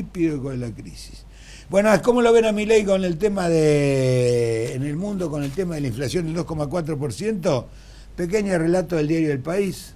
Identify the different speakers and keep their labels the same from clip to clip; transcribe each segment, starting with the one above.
Speaker 1: típico de la crisis. Bueno, ¿cómo lo ven a Milei con el tema en el mundo, con el tema de la inflación del 2,4%? Pequeño relato del diario El País.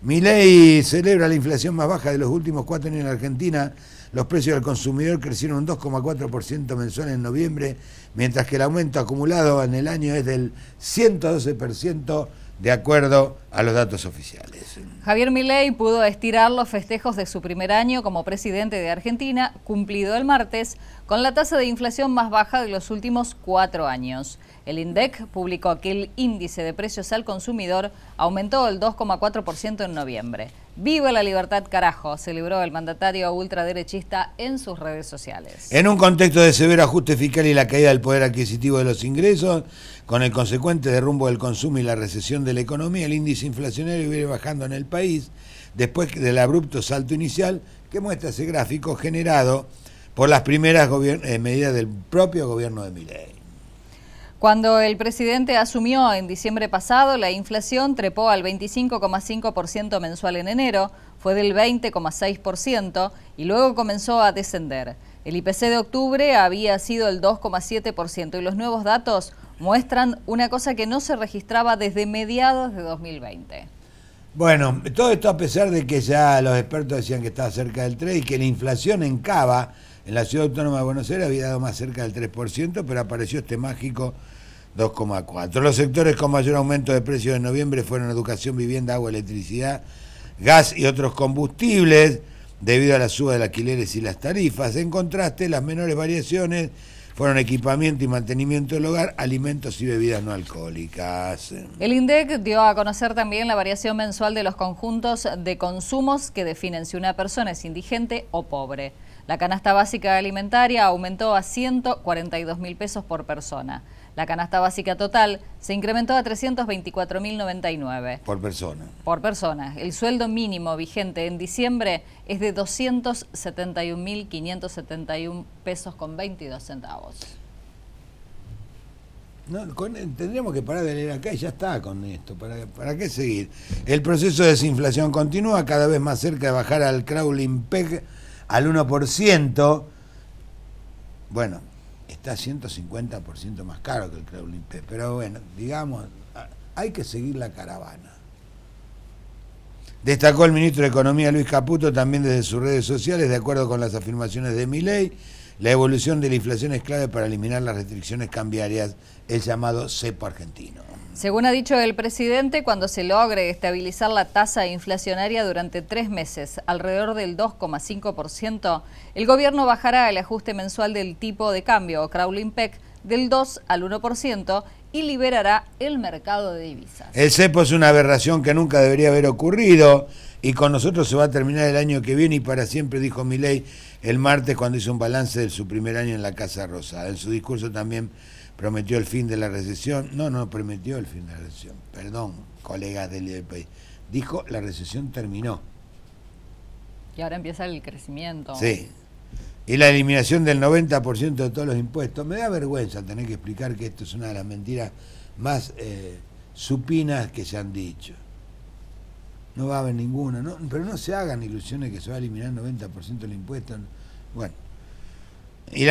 Speaker 1: Milei celebra la inflación más baja de los últimos 4 años en Argentina. Los precios del consumidor crecieron un 2,4% mensual en noviembre, mientras que el aumento acumulado en el año es del 112%, de acuerdo a los datos oficiales.
Speaker 2: Javier Milei pudo estirar los festejos de su primer año como presidente de Argentina, cumplido el martes, con la tasa de inflación más baja de los últimos 4 años. El INDEC publicó que el índice de precios al consumidor aumentó el 2,4% en noviembre. ¡Viva la libertad, carajo!, celebró el mandatario ultraderechista en sus redes sociales.
Speaker 1: En un contexto de severo ajuste fiscal y la caída del poder adquisitivo de los ingresos, con el consecuente derrumbo del consumo y la recesión de la economía, el índice inflacionario viene bajando en el país después del abrupto salto inicial que muestra ese gráfico generado por las primeras medidas del propio gobierno de Milei.
Speaker 2: Cuando el presidente asumió en diciembre pasado, la inflación trepó al 25,5% mensual en enero, fue del 20,6% y luego comenzó a descender. El IPC de octubre había sido el 2,7% y los nuevos datos muestran una cosa que no se registraba desde mediados de 2020.
Speaker 1: Bueno, todo esto a pesar de que ya los expertos decían que estaba cerca del 3% y que la inflación en Cava, en la Ciudad Autónoma de Buenos Aires, había dado más cerca del 3%, pero apareció este mágico 2,4%. Los sectores con mayor aumento de precios en noviembre fueron educación, vivienda, agua, electricidad, gas y otros combustibles, debido a la suba de alquileres y las tarifas. En contraste, las menores variaciones fueron equipamiento y mantenimiento del hogar, alimentos y bebidas no alcohólicas.
Speaker 2: El INDEC dio a conocer también la variación mensual de los conjuntos de consumos que definen si una persona es indigente o pobre. La canasta básica alimentaria aumentó a 142.000 pesos por persona. La canasta básica total se incrementó a 324.099.
Speaker 1: Por persona.
Speaker 2: Por persona. El sueldo mínimo vigente en diciembre es de 271.571 pesos con 22 centavos.
Speaker 1: No, tendríamos que parar de leer acá y ya está con esto. ¿Para qué seguir? El proceso de desinflación continúa, cada vez más cerca de bajar al crawling peg al 1%. Bueno, está 150% más caro que el crawling peg, pero bueno, digamos, hay que seguir la caravana. Destacó el ministro de Economía Luis Caputo también desde sus redes sociales, de acuerdo con las afirmaciones de Milei, la evolución de la inflación es clave para eliminar las restricciones cambiarias, el llamado cepo argentino.
Speaker 2: Según ha dicho el presidente, cuando se logre estabilizar la tasa inflacionaria durante 3 meses, alrededor del 2,5%, el gobierno bajará el ajuste mensual del tipo de cambio o crawling peg del 2 al 1% y liberará el mercado de divisas.
Speaker 1: El cepo es una aberración que nunca debería haber ocurrido y con nosotros se va a terminar el año que viene y para siempre, dijo Milei el martes cuando hizo un balance de su primer año en la Casa Rosada. En su discurso también prometió el fin de la recesión. No prometió el fin de la recesión. Perdón, colegas del país. Dijo la recesión terminó.
Speaker 2: Y ahora empieza el crecimiento.
Speaker 1: Sí. Y la eliminación del 90% de todos los impuestos. Me da vergüenza tener que explicar que esto es una de las mentiras más supinas que se han dicho. No va a haber ninguna, ¿no? Pero no se hagan ilusiones que se va a eliminar el 90% del impuesto. Bueno. Y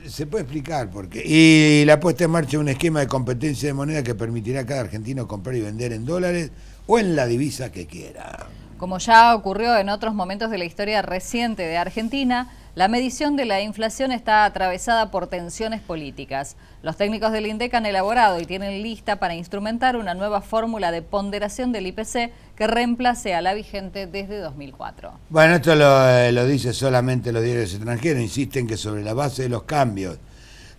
Speaker 1: se puede explicar por qué. Y la puesta en marcha de un esquema de competencia de moneda que permitirá a cada argentino comprar y vender en dólares o en la divisa que quiera.
Speaker 2: Como ya ocurrió en otros momentos de la historia reciente de Argentina, la medición de la inflación está atravesada por tensiones políticas. Los técnicos del INDEC han elaborado y tienen lista para instrumentar una nueva fórmula de ponderación del IPC que reemplace a la vigente desde 2004.
Speaker 1: Bueno, esto lo dice solamente los diarios extranjeros. Insisten que sobre la base de los cambios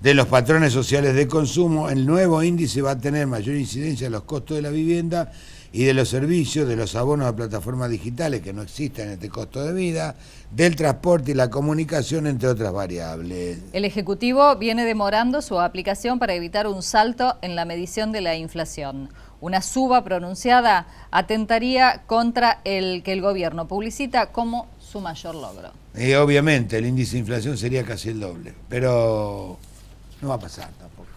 Speaker 1: de los patrones sociales de consumo, el nuevo índice va a tener mayor incidencia en los costos de la vivienda y de los servicios, de los abonos a plataformas digitales que no existen en este costo de vida, del transporte y la comunicación, entre otras variables.
Speaker 2: El Ejecutivo viene demorando su aplicación para evitar un salto en la medición de la inflación. Una suba pronunciada atentaría contra el que el gobierno publicita como su mayor logro.
Speaker 1: Y obviamente el índice de inflación sería casi el doble, pero no va a pasar tampoco.